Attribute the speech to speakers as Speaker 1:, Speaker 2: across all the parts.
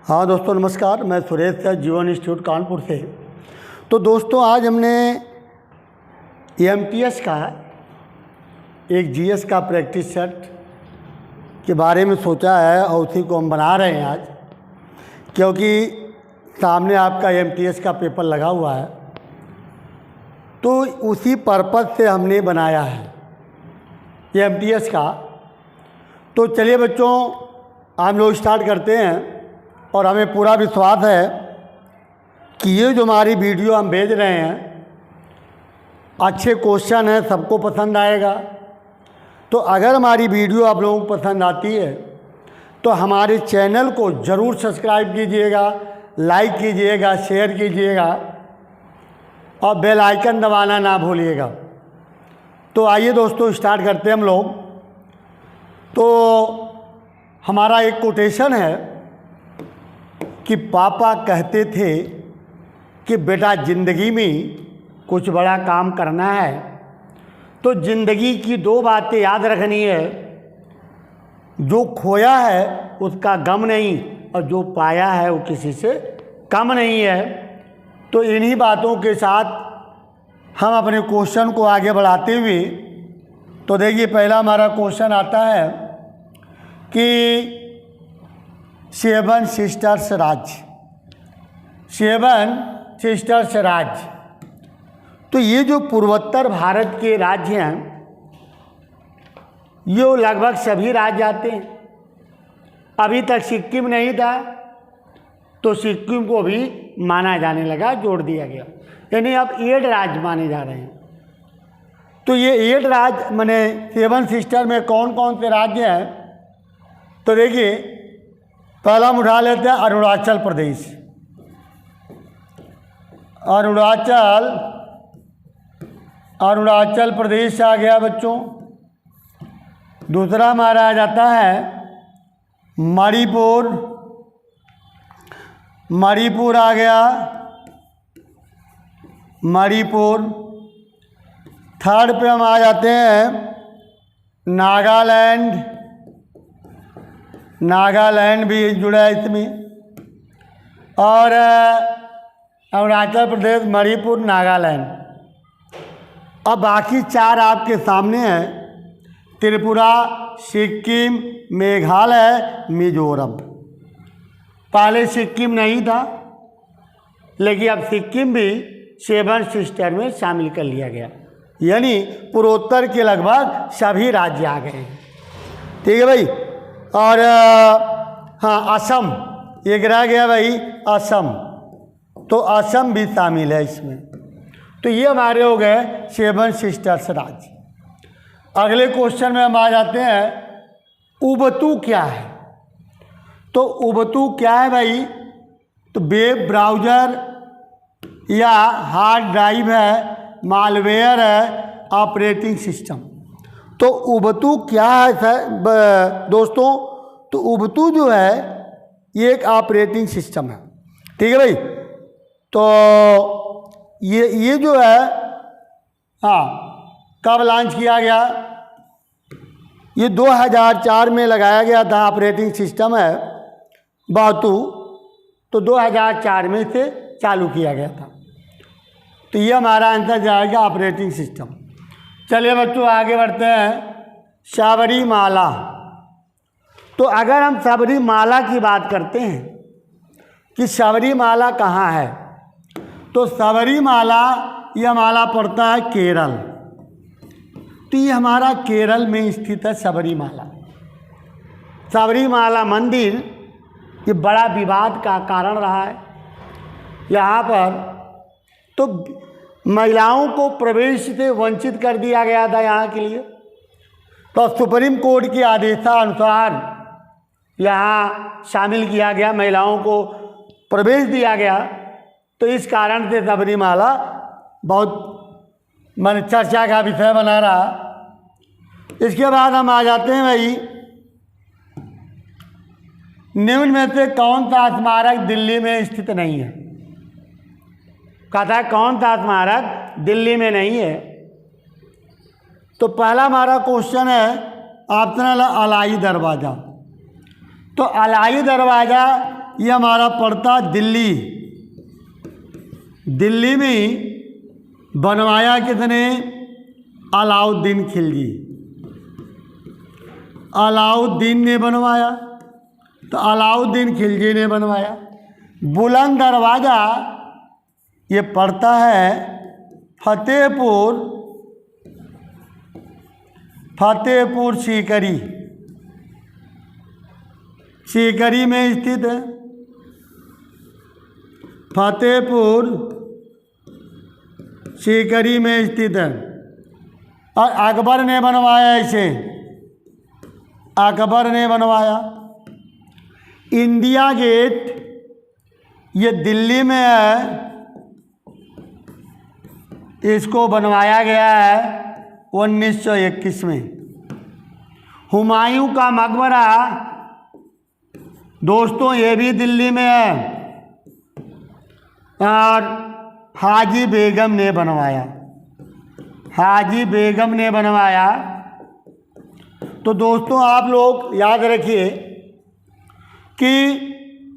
Speaker 1: हाँ दोस्तों नमस्कार, मैं सुरेश सर जीवन इंस्टीट्यूट कानपुर से। तो दोस्तों आज हमने एमटीएस का एक जीएस का प्रैक्टिस सेट के बारे में सोचा है और उसी को हम बना रहे हैं आज, क्योंकि सामने आपका एमटीएस का पेपर लगा हुआ है। तो उसी पर्पज़ से हमने बनाया है एमटीएस का। तो चलिए बच्चों, हम लोग स्टार्ट करते हैं। और हमें पूरा विश्वास है कि ये जो हमारी वीडियो हम भेज रहे हैं अच्छे क्वेश्चन हैं, सबको पसंद आएगा। तो अगर हमारी वीडियो आप लोगों को पसंद आती है तो हमारे चैनल को ज़रूर सब्सक्राइब कीजिएगा, लाइक कीजिएगा, शेयर कीजिएगा और बेल आइकन दबाना ना भूलिएगा। तो आइए दोस्तों स्टार्ट करते हैं हम लोग। तो हमारा एक कोटेशन है कि पापा कहते थे कि बेटा ज़िंदगी में कुछ बड़ा काम करना है तो ज़िंदगी की दो बातें याद रखनी है, जो खोया है उसका गम नहीं और जो पाया है वो किसी से कम नहीं है। तो इन्हीं बातों के साथ हम अपने क्वेश्चन को आगे बढ़ाते हुए, तो देखिए पहला हमारा क्वेश्चन आता है कि सेवन सिस्टर्स राज्य, सेवन सिस्टर्स राज्य। तो ये जो पूर्वोत्तर भारत के राज्य हैं ये लगभग सभी राज्य आते हैं। अभी तक सिक्किम नहीं था तो सिक्किम को भी माना जाने लगा, जोड़ दिया गया, यानी अब 8 राज्य माने जा रहे हैं। तो ये 8 राज्य माने सेवन सिस्टर में कौन कौन से राज्य हैं? तो देखिए पहला हम उठा लेते हैं अरुणाचल प्रदेश। अरुणाचल प्रदेश आ गया बच्चों। दूसरा हमारा आ जाता है मणिपुर आ गया, मणिपुर। थर्ड पे हम आ जाते हैं नागालैंड भी जुड़ा है इसमें। और अरुणाचल प्रदेश, मणिपुर, नागालैंड। अब बाकी 4 आपके सामने हैं, त्रिपुरा, सिक्किम, मेघालय, मिजोरम। पहले सिक्किम नहीं था लेकिन अब सिक्किम भी सेवन सिस्टर में शामिल कर लिया गया, यानी पूर्वोत्तर के लगभग सभी राज्य आ गए हैं। ठीक है भाई। और हाँ, असम एक रह गया भाई, असम। तो असम भी शामिल है इसमें। तो ये हमारे हो गए सेवन सिस्टर्स राज्य। अगले क्वेश्चन में हम आ जाते हैं उबतू क्या है। तो उबतू क्या है भाई? तो वेब ब्राउज़र या हार्ड ड्राइव है, मालवेयर है, ऑपरेटिंग सिस्टम। तो उबतू क्या है दोस्तों? तो उबतू जो है ये एक ऑपरेटिंग सिस्टम है। ठीक है भाई। तो ये जो है, हाँ, कब लॉन्च किया गया? ये 2004 में लगाया गया था। ऑपरेटिंग सिस्टम है उबतू, तो 2004 में इसे चालू किया गया था। तो ये हमारा आंसर जाएगा ऑपरेटिंग सिस्टम। चलिए बच्चों आगे बढ़ते हैं। सबरीमाला। तो अगर हम सबरीमाला की बात करते हैं कि सबरीमाला कहाँ है, तो सबरीमाला यह माला पड़ता है केरल। तो ये हमारा केरल में स्थित है सबरीमाला। सबरीमाला मंदिर ये बड़ा विवाद का कारण रहा है। यहाँ पर तो महिलाओं को प्रवेश से वंचित कर दिया गया था यहाँ के लिए। तो सुप्रीम कोर्ट के आदेशानुसार यहाँ शामिल किया गया, महिलाओं को प्रवेश दिया गया। तो इस कारण से सबरीमाला बहुत चर्चा का विषय बना रहा। इसके बाद हम आ जाते हैं भाई, निम्न में से कौन सा स्मारक दिल्ली में स्थित नहीं है? कहता है कौन सा स्मारक दिल्ली में नहीं है। तो पहला हमारा क्वेश्चन है ऑप्शनल अलाई दरवाज़ा। तो अलाई दरवाज़ा ये हमारा पड़ता दिल्ली। दिल्ली में बनवाया किसने? अलाउद्दीन खिलजी। अलाउद्दीन ने बनवाया, तो अलाउद्दीन खिलजी ने बनवाया। बुलंद दरवाज़ा ये पड़ता है फतेहपुर सीकरी। सीकरी में स्थित है, फतेहपुर सीकरी में स्थित है। और अकबर ने बनवाया इसे, अकबर ने बनवाया। इंडिया गेट ये दिल्ली में है, इसको बनवाया गया है 1921 में। हुमायूं का मकबरा दोस्तों ये भी दिल्ली में है, और हाजी बेगम ने बनवाया, हाजी बेगम ने बनवाया। तो दोस्तों आप लोग याद रखिए कि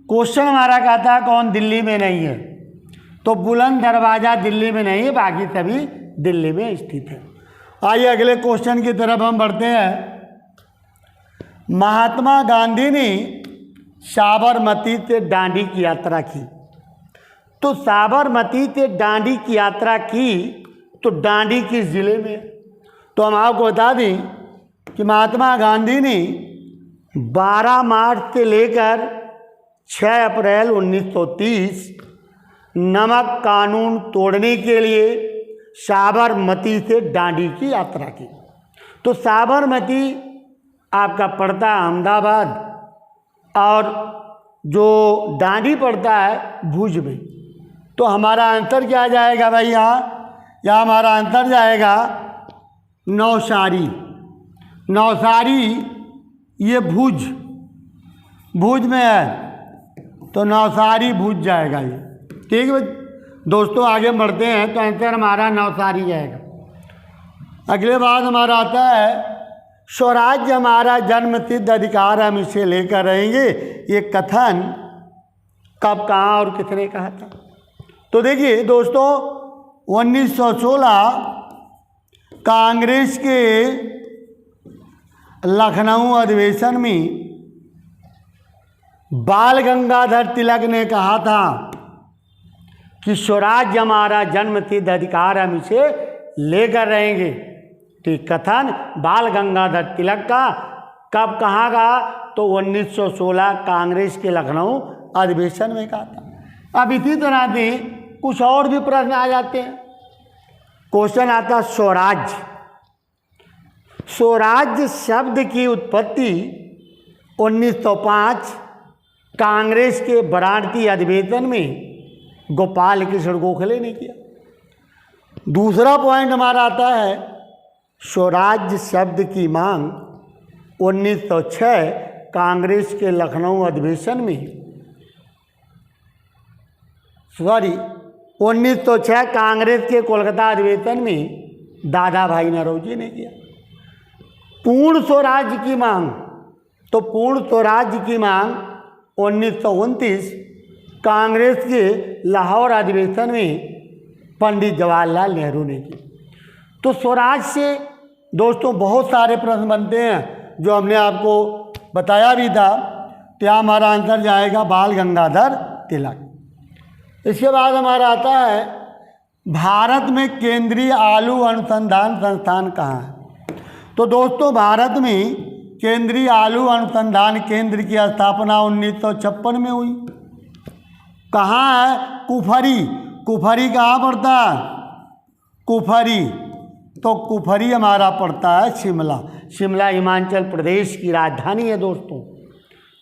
Speaker 1: क्वेश्चन हमारा कहता है कौन दिल्ली में नहीं है, तो बुलंद दरवाज़ा दिल्ली में नहीं है, बाकी सभी दिल्ली में स्थित है। आइए अगले क्वेश्चन की तरफ हम बढ़ते हैं। महात्मा गांधी ने साबरमती से दांडी की यात्रा की, तो साबरमती से दांडी की यात्रा की तो दांडी किस जिले में? तो हम आपको बता दें कि महात्मा गांधी ने 12 मार्च से लेकर 6 अप्रैल 1930 नमक कानून तोड़ने के लिए साबरमती से दांडी की यात्रा की। तो साबरमती आपका पड़ता है अहमदाबाद, और जो दांडी पड़ता है भुज में। तो हमारा आंसर क्या जाएगा भाई? यहाँ हमारा आंसर जाएगा नौसारी। नौसारी ये भुज में है, तो नौसारी भुज जाएगा ये। ठीक है दोस्तों, आगे बढ़ते हैं। तो आंसर हमारा नौसारी जाएगा। अगले बात हमारा आता है स्वराज्य हमारा जन्मसिद्ध अधिकार, हम इसे लेकर रहेंगे। ये कथन कब, कहाँ और किसने कहा था? तो देखिए दोस्तों 1916 कांग्रेस के लखनऊ अधिवेशन में बाल गंगाधर तिलक ने कहा था कि स्वराज्य हमारा जन्मसिद्ध अधिकार, हम इसे लेकर रहेंगे। तो कथन बाल गंगाधर तिलक का कब कहा गया? तो 1916 कांग्रेस के लखनऊ अधिवेशन में कहा था। अब इसी तरह से कुछ और भी प्रश्न आ जाते हैं। क्वेश्चन आता स्वराज्य। स्वराज्य शब्द की उत्पत्ति 1905 कांग्रेस के वाराणसी अधिवेशन में गोपाल कृष्ण गोखले ने किया। दूसरा पॉइंट हमारा आता है स्वराज्य शब्द की मांग 1906 कांग्रेस के लखनऊ अधिवेशन में, 1906 कांग्रेस के कोलकाता अधिवेशन में दादा भाई नौरोजी ने किया। पूर्ण स्वराज्य की मांग, तो पूर्ण स्वराज्य की मांग 1929 कांग्रेस के लाहौर अधिवेशन में पंडित जवाहरलाल नेहरू ने की। तो स्वराज से दोस्तों बहुत सारे प्रश्न बनते हैं, जो हमने आपको बताया भी था। तो यहाँ हमारा आंसर जाएगा बाल गंगाधर तिलक। इसके बाद हमारा आता है भारत में केंद्रीय आलू अनुसंधान संस्थान कहाँ है? तो दोस्तों भारत में केंद्रीय आलू अनुसंधान केंद्र की स्थापना 1956 में हुई। कहाँ है? कुफरी। कुफरी कहाँ पड़ता है? कुफरी। तो कुफरी हमारा पड़ता है शिमला। शिमला हिमाचल प्रदेश की राजधानी है दोस्तों।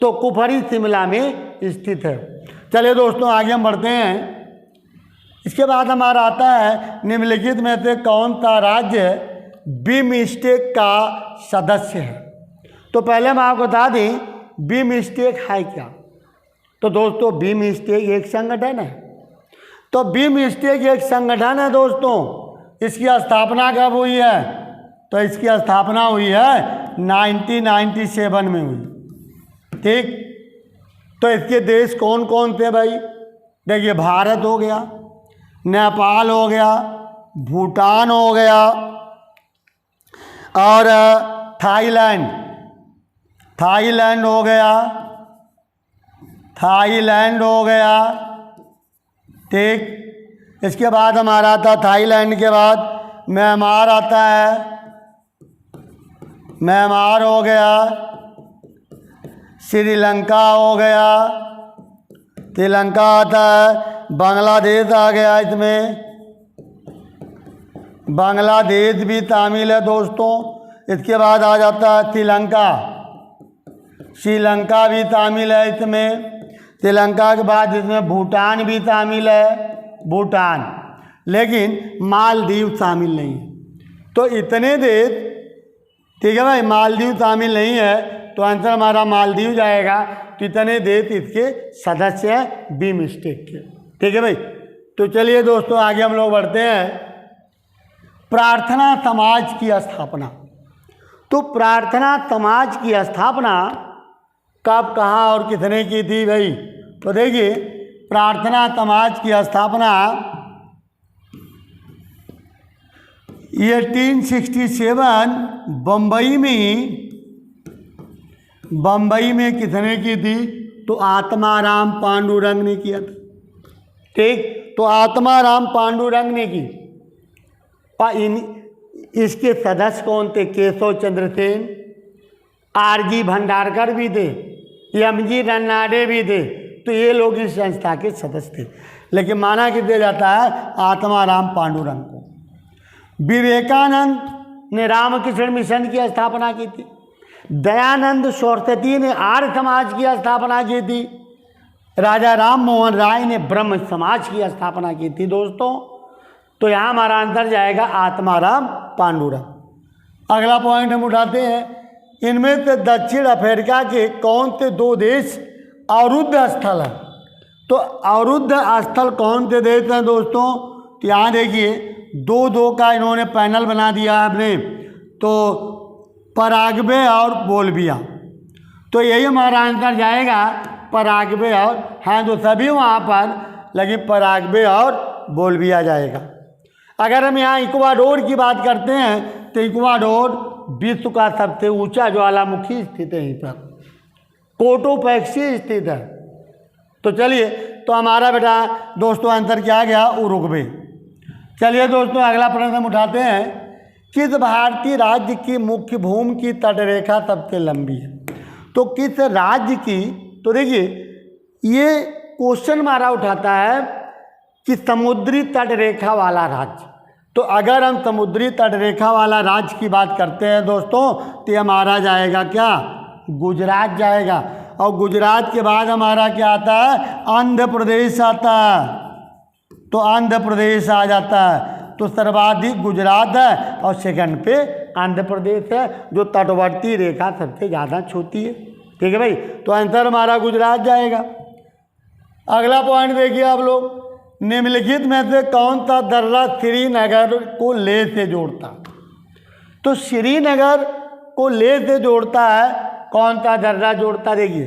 Speaker 1: तो कुफरी शिमला में स्थित है। चलिए दोस्तों आगे हम बढ़ते हैं। इसके बाद हमारा आता है निम्नलिखित में से कौन सा राज्य बिमस्टेक का सदस्य है? तो पहले हम आपको बता दें बिमस्टेक है क्या। तो दोस्तों बिमस्टेक एक संगठन है। तो बिमस्टेक एक संगठन है दोस्तों। इसकी स्थापना कब हुई है? तो इसकी स्थापना हुई है 1997 में हुई। ठीक, तो इसके देश कौन कौन थे भाई? देखिए, भारत हो गया, नेपाल हो गया, भूटान हो गया और थाईलैंड हो गया, ठीक। इसके बाद हमारा आता थाईलैंड के बाद म्यांमार आता है, म्यांमार हो गया, श्रीलंका हो गया, श्रीलंका आता है, बांग्लादेश आ गया, इसमें बांग्लादेश भी शामिल है दोस्तों। इसके बाद आ जाता है श्रीलंका भी शामिल है इसमें। श्रीलंका के बाद इसमें भूटान भी शामिल है, भूटान, लेकिन मालदीव शामिल नहीं है। तो इतने देश, ठीक है भाई, मालदीव शामिल नहीं है तो आंसर हमारा मालदीव जाएगा। तो इतने देश इसके सदस्य हैं बिमस्टेक के, ठीक है भाई। तो चलिए दोस्तों आगे हम लोग बढ़ते हैं। प्रार्थना समाज की स्थापना। तो प्रार्थना समाज की स्थापना कब, कहाँ और किसने की थी भाई? तो देखिए, प्रार्थना समाज की स्थापना 1867 बम्बई में किसने की थी? तो आत्माराम पांडुरंग ने किया था, ठीक। तो आत्माराम पांडुरंग ने की। इसके सदस्य कौन थे? केशव चंद्र सेन, आरजी भंडारकर भी थे, एमजी रन्नाडे भी थे। तो ये लोग इस संस्था के सदस्य थे, लेकिन माना किसे जाता है? आत्माराम पांडुरंग को। विवेकानंद ने रामकृष्ण मिशन की स्थापना की थी। दयानंद सरस्वती ने आर्य समाज की स्थापना की थी। राजा राम मोहन राय ने ब्रह्म समाज की स्थापना की थी दोस्तों। तो यहाँ हमारा आंसर जाएगा आत्माराम पांडुरंग। अगला पॉइंट हम उठाते हैं, इनमें से दक्षिण अफ्रीका के कौन से दो देश अवरुद्ध स्थल है? तो अवरुद्ध स्थल कौन से देश हैं दोस्तों? तो यहाँ देखिए, दो का इन्होंने पैनल बना दिया है अपने, तो पराग्वे और बोल्विया। तो यही हमारा आंसर जाएगा, पराग्वे और, हाँ तो सभी वहाँ पर, लेकिन पराग्वे और बोल्विया जाएगा। अगर हम यहाँ इक्वाडोर की बात करते हैं तो इक्वाडोर विश्व का सबसे ऊंचा ज्वालामुखी स्थित है, यहीं पर कोटोपैक्सी स्थित है। तो चलिए, तो हमारा बेटा दोस्तों आंसर क्या गया? उरुग्वे। चलिए दोस्तों अगला प्रश्न हम उठाते हैं, किस भारतीय राज्य की मुख्य भूमि की तटरेखा सबसे लंबी है? तो किस राज्य की, तो देखिए ये क्वेश्चन हमारा उठाता है कि समुद्री तटरेखा वाला राज्य। तो अगर हम समुद्री तटरेखा वाला राज्य की बात करते हैं दोस्तों, तो हमारा जाएगा क्या? गुजरात जाएगा। और गुजरात के बाद हमारा क्या आता है? आंध्र प्रदेश आता है। तो आंध्र प्रदेश आ जाता है। तो सर्वाधिक गुजरात है और सेकंड पे आंध्र प्रदेश है, जो तटवर्ती रेखा सबसे ज़्यादा छूती है, ठीक है भाई। तो आंसर हमारा गुजरात जाएगा। अगला पॉइंट देखिए आप लोग, निम्नलिखित में से कौन सा दर्रा श्रीनगर को लेह से जोड़ता? तो श्रीनगर को लेह से जोड़ता है, कौन सा दर्रा जोड़ता? देखिए,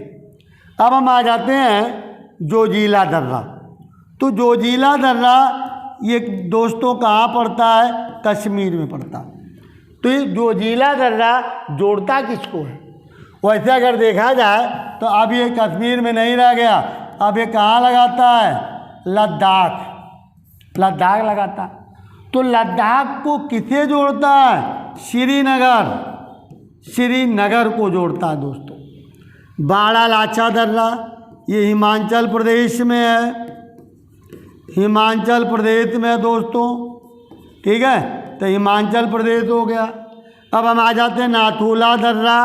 Speaker 1: अब हम आ जाते हैं जोजिला दर्रा। तो जोजिला दर्रा ये दोस्तों कहाँ पड़ता है? कश्मीर में पड़ता है। तो ये जोजिला दर्रा जोड़ता किसको है? वैसे अगर देखा जाए तो अब ये कश्मीर में नहीं रह गया, अब ये कहाँ लगाता है? लद्दाख लगाता। तो लद्दाख को किसे जोड़ता है? श्रीनगर को जोड़ता है दोस्तों। बाड़ालाचा दर्रा ये हिमाचल प्रदेश में है, हिमाचल प्रदेश में दोस्तों, ठीक है। तो हिमाचल प्रदेश हो गया। अब हम आ जाते हैं नाथुला दर्रा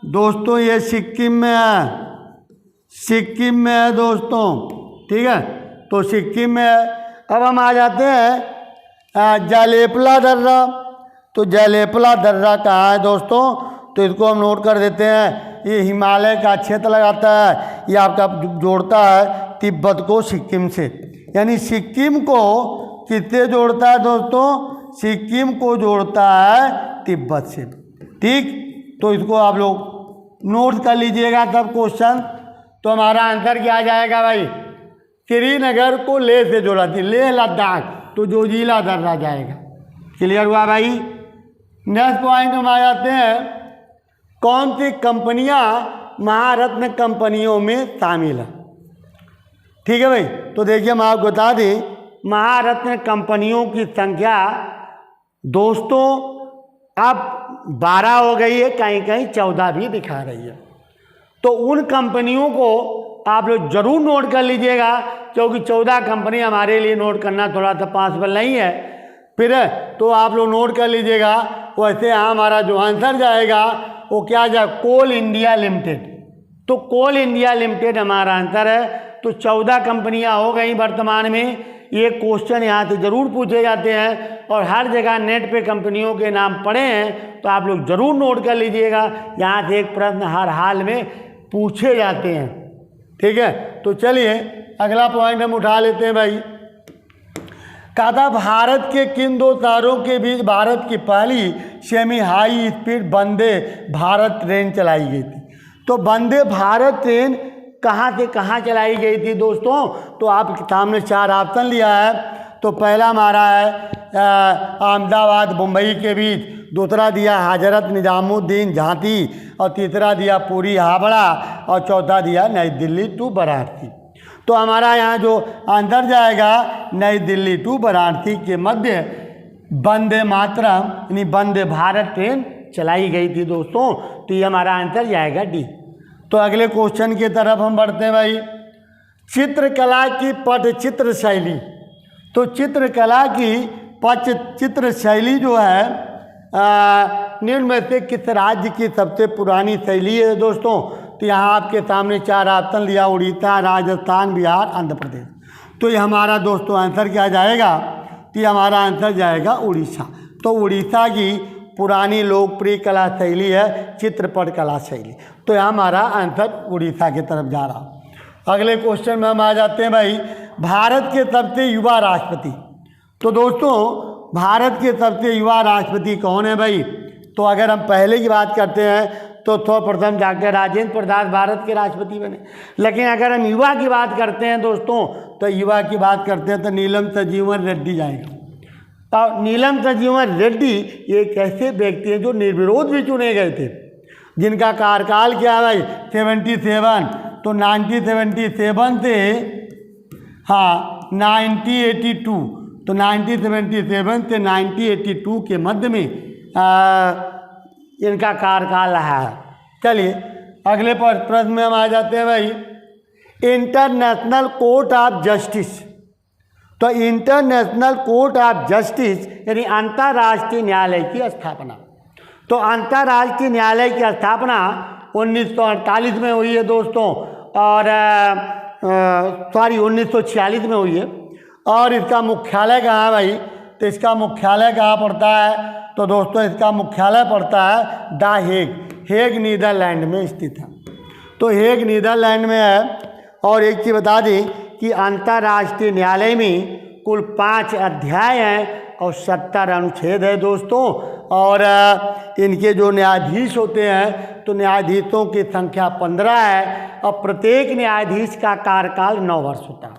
Speaker 1: दोस्तों, ये सिक्किम में है दोस्तों, ठीक है। तो सिक्किम में है। अब हम आ जाते हैं जालेपला दर्रा। तो जालेपला दर्रा कहाँ है दोस्तों? तो इसको हम नोट कर देते हैं, ये हिमालय का क्षेत्र लगाता है, ये आपका जोड़ता है तिब्बत को सिक्किम से। यानी सिक्किम को किससे जोड़ता है दोस्तों? सिक्किम को जोड़ता है तिब्बत से, ठीक। तो इसको आप लोग नोट कर लीजिएगा सब क्वेश्चन। तो हमारा आंसर क्या आ जाएगा भाई? श्रीनगर को लेह से जोड़ा थी, लेह लद्दाख, तो जोजिला दर्रा जाएगा। क्लियर हुआ भाई? नेक्स्ट पॉइंट हम आ जाते हैं, कौन सी कंपनियां महारत्न कंपनियों में शामिल है? ठीक है भाई, तो देखिए हम आपको बता दें, महारत्न कंपनियों की संख्या दोस्तों अब 12 हो गई है, कहीं कहीं 14 भी दिखा रही है। तो उन कंपनियों को आप लोग जरूर नोट कर लीजिएगा, क्योंकि 14 कंपनी हमारे लिए नोट करना थोड़ा सा पॉसिबल नहीं है। फिर तो आप लोग नोट कर लीजिएगा। वैसे यहाँ हमारा जो आंसर जाएगा वो क्या जाए? कोल इंडिया लिमिटेड। तो कोल इंडिया लिमिटेड हमारा आंसर है। तो 14 कंपनियां हो गई वर्तमान में। ये क्वेश्चन यहाँ से जरूर पूछे जाते हैं और हर जगह नेट पे कंपनियों के नाम पड़े हैं, तो आप लोग जरूर नोट कर लीजिएगा। यहाँ से एक प्रश्न हर हाल में पूछे जाते हैं। ठीक है, तो चलिए अगला पॉइंट हम उठा लेते हैं भाई। कहा था भारत के किन 2 शहरों के बीच भारत की पहली semi high speed Vande Bharat train चलाई गई थी? तो वंदे भारत ट्रेन कहाँ से कहाँ चलाई गई थी दोस्तों? तो आपके सामने 4 ऑप्शन लिया है। तो पहला हमारा है अहमदाबाद मुंबई के बीच, दूसरा दिया हजरत निजामुद्दीन झांसी, और तीसरा दिया पुरी हावड़ा, और चौथा दिया नई दिल्ली टू वाराणसी। तो हमारा यहाँ जो आंसर जाएगा नई दिल्ली टू वाराणसी के मध्य वंदे मातरम यानी वंदे भारत ट्रेन चलाई गई थी दोस्तों। तो ये हमारा आंसर जाएगा डी। तो अगले क्वेश्चन की तरफ हम बढ़ते हैं भाई। चित्रकला की पटचित्र शैली। तो चित्रकला की पटचित्र शैली जो है निम्न में से किस राज्य की सबसे पुरानी शैली है दोस्तों? तो यहाँ आपके सामने 4 ऑप्शन लिया, उड़ीसा, राजस्थान, बिहार, आंध्र प्रदेश। तो ये हमारा दोस्तों आंसर क्या जाएगा? तो ये हमारा आंसर जाएगा उड़ीसा। तो उड़ीसा की पुरानी लोकप्रिय कला शैली है चित्रपट कला शैली। तो यहाँ हमारा आंसर उड़ीसा की तरफ जा रहा। अगले क्वेश्चन में हम आ जाते हैं भाई, भारत के सबसे युवा राष्ट्रपति। तो दोस्तों भारत के सबसे युवा राष्ट्रपति कौन है भाई? तो अगर हम पहले की बात करते हैं तो सर्वप्रथम डॉक्टर राजेंद्र प्रसाद भारत के राष्ट्रपति बने। लेकिन अगर हम युवा की बात करते हैं दोस्तों, तो युवा की बात करते हैं तो नीलम संजीवन रेड्डी जाएगा। और नीलम संजीवन रेड्डी ये एक ऐसे व्यक्ति हैं जो निर्विरोध भी चुने गए थे, जिनका कार्यकाल क्या है भाई? 77। तो 1977 से 1982, तो 1977 से 1982 के मध्य में इनका कार्यकाल रहा है। चलिए अगले प्रश्न में हम आ जाते हैं भाई, इंटरनेशनल कोर्ट ऑफ जस्टिस। तो इंटरनेशनल कोर्ट ऑफ जस्टिस यानी अंतर्राष्ट्रीय न्यायालय की स्थापना। तो अंतर्राष्ट्रीय न्यायालय की स्थापना 1948 में हुई है दोस्तों, और 1946 में हुई है। और इसका मुख्यालय कहाँ है भाई? तो इसका मुख्यालय कहाँ पड़ता है? तो दोस्तों इसका मुख्यालय पड़ता है द हेग, हेग नीदरलैंड में स्थित है। तो हेग नीदरलैंड में है। और एक चीज़ बता दें कि अंतर्राष्ट्रीय न्यायालय में कुल 5 अध्याय हैं और 70 अनुच्छेद है दोस्तों। और इनके जो न्यायाधीश होते हैं तो न्यायाधीशों की संख्या 15 है, और प्रत्येक न्यायाधीश का कार्यकाल 9 वर्ष होता है।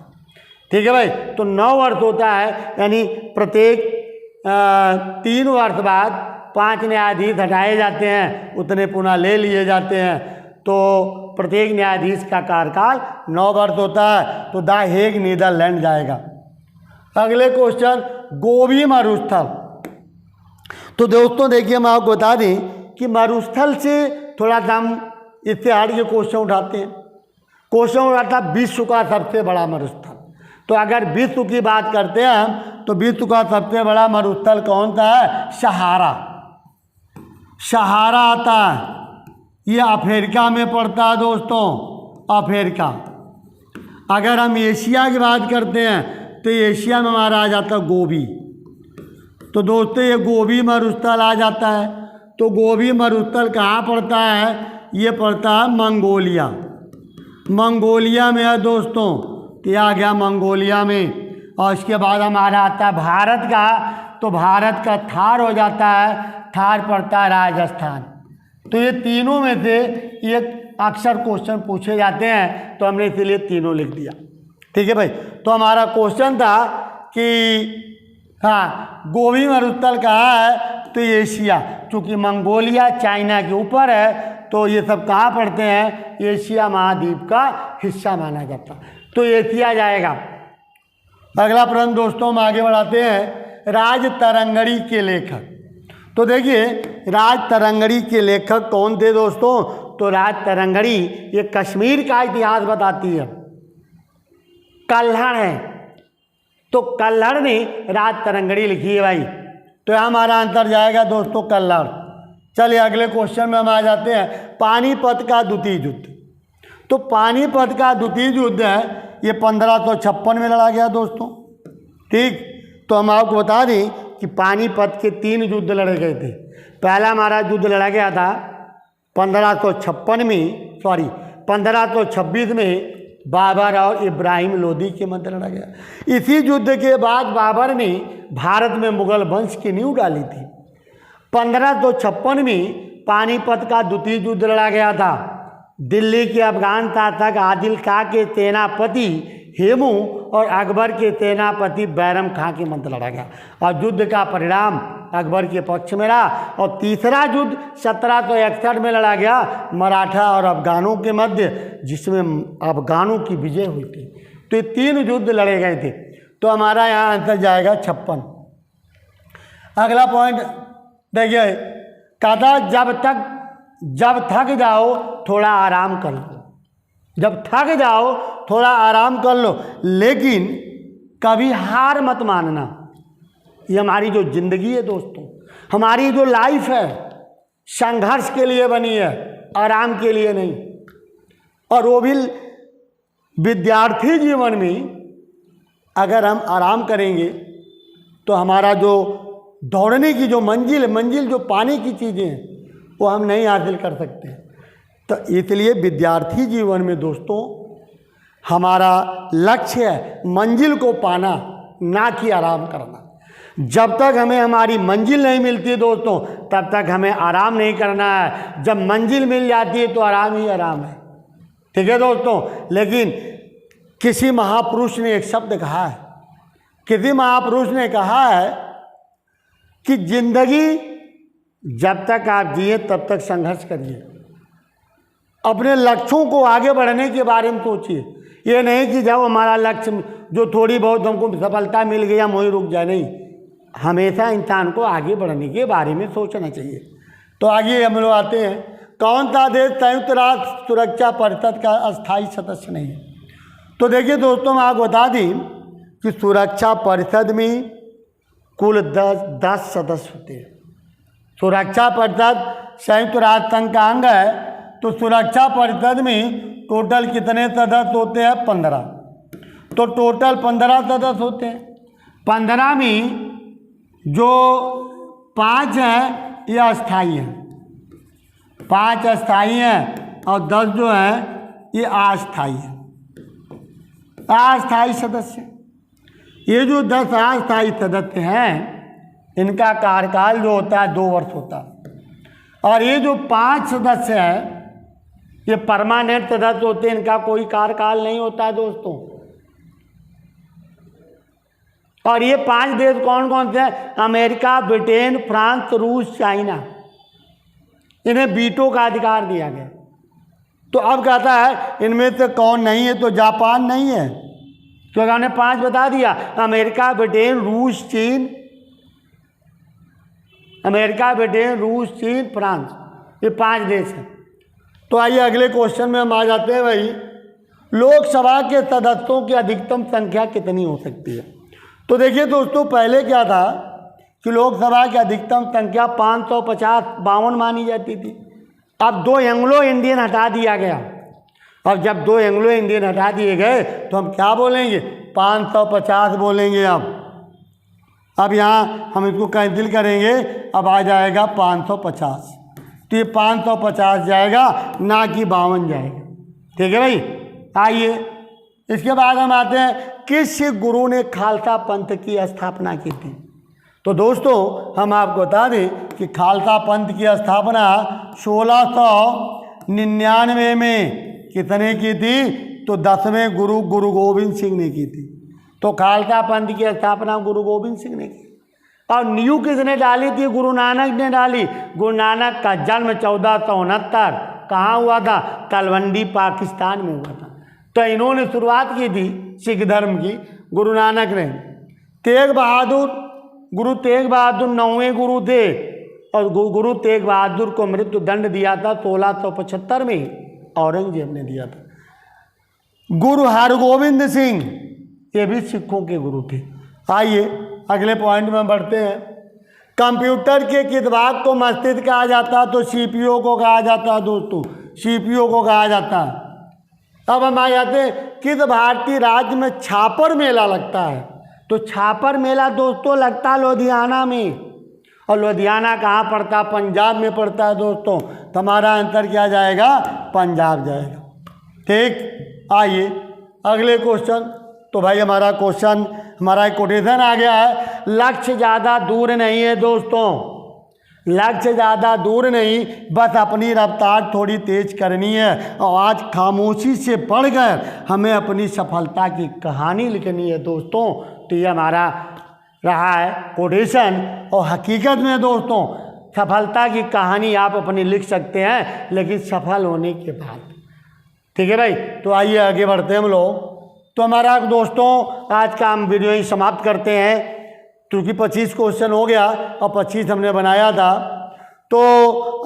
Speaker 1: ठीक है भाई, तो 9 वर्ष होता है, यानी प्रत्येक 3 वर्ष बाद 5 न्यायाधीश हटाए जाते हैं, उतने पुनः ले लिए जाते हैं। तो प्रत्येक न्यायाधीश का कार्यकाल 9 वर्ष होता है। तो द हेग नीदरलैंड जाएगा। अगले क्वेश्चन, गोबी मरुस्थल। तो दोस्तों देखिए हम आपको बता दें कि मरुस्थल से थोड़ा सा हम इससे हट के क्वेश्चन उठाते हैं। क्वेश्चन उठाता विश्व का सबसे बड़ा मरुस्थल। तो अगर विश्व की बात करते हैं हम, तो विश्व का सबसे बड़ा मरुस्थल कौन सा है? सहारा। सहारा आता है, ये अफ्रीका में पड़ता है दोस्तों, अफ्रीका। अगर हम एशिया की बात करते हैं तो एशिया में हमारा आ जाता है गोबी। तो दोस्तों ये गोबी मरुस्थल आ जाता है। तो गोबी मरुस्थल कहाँ पड़ता है? ये पड़ता है मंगोलिया। मंगोलिया में है दोस्तों, तो आ गया मंगोलिया में। और इसके बाद हमारा आता है भारत का। तो भारत का थार हो जाता है, थार पड़ता है राजस्थान। तो ये तीनों में से एक अक्सर क्वेश्चन पूछे जाते हैं, तो हमने इसीलिए तीनों लिख दिया। ठीक है भाई। तो हमारा क्वेश्चन था कि हाँ, गोबी मरुस्थल कहाँ है, तो ये एशिया, चूँकि मंगोलिया चाइना के ऊपर है, तो ये सब कहाँ पड़ते हैं, एशिया महाद्वीप का हिस्सा माना जाता, तो एशिया जाएगा। अगला प्रश्न दोस्तों हम आगे बढ़ाते हैं। राज तरंगड़ी के लेखक, तो देखिए राज तरंगड़ी के लेखक कौन थे दोस्तों, तो राज तरंगड़ी ये कश्मीर का इतिहास बताती है। कल्हड़ है, तो कल्हड़ ने राज तरंगड़ी लिखी है भाई, तो हमारा आंसर जाएगा दोस्तों कल्हड़। चलिए अगले क्वेश्चन में हम आ जाते हैं। पानीपत का द्वितीय युद्ध, तो पानीपत का द्वितीय युद्ध है ये 1556 में लड़ा गया दोस्तों। ठीक, तो हम आपको बता दें कि पानीपत के 3 युद्ध लड़े गए थे। पहला हमारा युद्ध लड़ा गया था 1556 में, 1526 में बाबर और इब्राहिम लोदी के मध्य लड़ा गया। इसी युद्ध के बाद बाबर ने भारत में मुगल वंश की नींव डाली थी। 1556 में पानीपत का द्वितीय युद्ध लड़ा गया था। दिल्ली के अफगान शासक आदिल खां के सेनापति हेमू और अकबर के सेनापति बैरम खां के मध्य लड़ा गया, और युद्ध का परिणाम अकबर के पक्ष में रहा। और तीसरा युद्ध 1761 में लड़ा गया मराठा और अफगानों के मध्य, जिसमें अफगानों की विजय हुई थी। तो ये 3 युद्ध लड़े गए थे, तो हमारा यहाँ आंसर जाएगा 56। अगला पॉइंट देखिए, कहता जब थक जाओ थोड़ा आराम कर लो, जब थक जाओ थोड़ा आराम कर लो, लेकिन कभी हार मत मानना। ये हमारी जो जिंदगी है दोस्तों, हमारी जो लाइफ है, संघर्ष के लिए बनी है, आराम के लिए नहीं। और वो भी विद्यार्थी जीवन में अगर हम आराम करेंगे तो हमारा जो दौड़ने की जो मंजिल जो पाने की चीज़ें हैं वो हम नहीं हासिल कर सकते। तो इसलिए विद्यार्थी जीवन में दोस्तों हमारा लक्ष्य है मंजिल को पाना, ना कि आराम करना। जब तक हमें हमारी मंजिल नहीं मिलती दोस्तों, तब तक हमें आराम नहीं करना है। जब मंजिल मिल जाती है तो आराम ही आराम है। ठीक है दोस्तों। लेकिन किसी महापुरुष ने एक शब्द कहा है, किसी महापुरुष ने कहा है कि जिंदगी जब तक आप जिए तब तक संघर्ष करिए, अपने लक्ष्यों को आगे बढ़ने के बारे में सोचिए। ये नहीं कि जब हमारा लक्ष्य जो थोड़ी बहुत हमको सफलता मिल गई हम वहीं रुक जाए, नहीं, हमेशा इंसान को आगे बढ़ने के बारे में सोचना चाहिए। तो आगे हम लोग आते हैं, कौन सा देश संयुक्त राष्ट्र सुरक्षा परिषद का अस्थायी सदस्य नहीं है। तो देखिए दोस्तों, मैं आपको बता दी कि सुरक्षा परिषद में कुल 10 सदस्य होते हैं। सुरक्षा परिषद संयुक्त राष्ट्र संघ का अंग है, तो सुरक्षा परिषद में टोटल कितने सदस्य होते हैं, 15। तो टोटल 15 सदस्य होते हैं। 15 में जो 5 हैं ये अस्थायी हैं, 5 अस्थायी हैं, और 10 जो हैं ये अस्थायी हैं, अस्थायी सदस्य। ये जो 10 अस्थायी सदस्य हैं इनका कार्यकाल जो होता है 2 वर्ष होता है। और ये जो 5 सदस्य हैं ये परमानेंट सदस्य होते हैं, इनका कोई कार्यकाल नहीं होता है दोस्तों। और ये 5 देश कौन कौन से हैं, अमेरिका, ब्रिटेन, फ्रांस, रूस, चाइना, इन्हें वीटो का अधिकार दिया गया। तो अब कहता है इनमें से कौन नहीं है, तो जापान नहीं है, क्योंकि हमने 5 बता दिया, अमेरिका, ब्रिटेन, रूस, चीन, अमेरिका, ब्रिटेन, रूस, चीन, फ्रांस, ये 5 देश हैं। तो आइए अगले क्वेश्चन में हम आ जाते हैं भाई, लोकसभा के सदस्यों की अधिकतम संख्या कितनी हो सकती है। तो देखिए दोस्तों, पहले क्या था कि लोकसभा की अधिकतम संख्या 552 मानी जाती थी। अब 2 एंग्लो इंडियन हटा दिया गया। अब जब 2 एंग्लो इंडियन हटा दिए गए तो हम क्या बोलेंगे, 550 बोलेंगे। अब यहाँ हम इसको कैंसिल करेंगे, अब आ जाएगा 550। तो ये 550 जाएगा, ना कि 52 जाएगा। ठीक है भाई। आइए इसके बाद हम आते हैं, किस गुरु ने खालसा पंथ की स्थापना की थी। तो दोस्तों हम आपको बता दें कि खालसा पंथ की स्थापना 1600 99 में कितने की थी? तो 10वें गुरु गुरु गोविंद सिंह ने की थी। तो खालसा पंथ की स्थापना गुरु गोविंद सिंह ने की। और नींव किसने डाली थी? गुरु नानक ने डाली। गुरु नानक का जन्म 1469 कहाँ हुआ था? तलवंडी पाकिस्तान में हुआ था। तो इन्होंने शुरुआत की थी सिख धर्म की, गुरु नानक ने। तेग बहादुर, गुरु तेग बहादुर 9वें गुरु थे और गुरु तेग बहादुर को मृत्यु दंड दिया था 1675 में, औरंगजेब ने दिया था। गुरु हरगोविंद सिंह, ये भी सिखों के गुरु थे। आइए अगले पॉइंट में बढ़ते हैं। कंप्यूटर के किस भाग को मस्तिष्क कहा जाता है? तो सीपीयू को कहा जाता है दोस्तों, सीपीयू को कहा जाता है। अब हम आ जाते हैं, किस भारतीय राज्य में छापर मेला लगता है? तो छापर मेला दोस्तों लगता है लुधियाना में। और लुधियाना कहाँ पड़ता है? पंजाब में पड़ता है दोस्तों। तो हमारा आंसर क्या जाएगा? पंजाब जाएगा। ठीक, आइए अगले क्वेश्चन। तो भाई हमारा एक कोटेशन आ गया है, लक्ष्य ज़्यादा दूर नहीं है दोस्तों, लक्ष्य ज़्यादा दूर नहीं, बस अपनी रफ्तार थोड़ी तेज करनी है और आज खामोशी से पढ़कर हमें अपनी सफलता की कहानी लिखनी है दोस्तों। तो ये हमारा रहा है कोटेशन। और हकीकत में दोस्तों सफलता की कहानी आप अपनी लिख सकते हैं, लेकिन सफल होने के बाद। ठीक है भाई, तो आइए आगे बढ़ते हैं हम लोग। तो हमारा दोस्तों आज का हम वीडियो ही समाप्त करते हैं, क्योंकि 25 क्वेश्चन हो गया और 25 हमने बनाया था। तो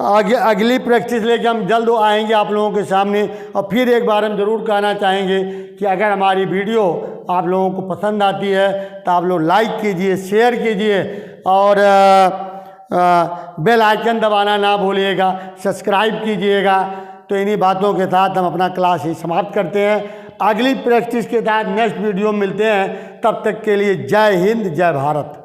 Speaker 1: आगे अगली प्रैक्टिस लेके हम जल्द आएंगे आप लोगों के सामने। और फिर एक बार हम ज़रूर कहना चाहेंगे कि अगर हमारी वीडियो आप लोगों को पसंद आती है तो आप लोग लाइक कीजिए, शेयर कीजिए और बेल आइकन दबाना ना भूलिएगा, सब्सक्राइब कीजिएगा। तो इन्हीं बातों के साथ हम अपना क्लास ही समाप्त करते हैं। अगली प्रैक्टिस के साथ नेक्स्ट वीडियो मिलते हैं। तब तक के लिए जय हिंद, जय भारत।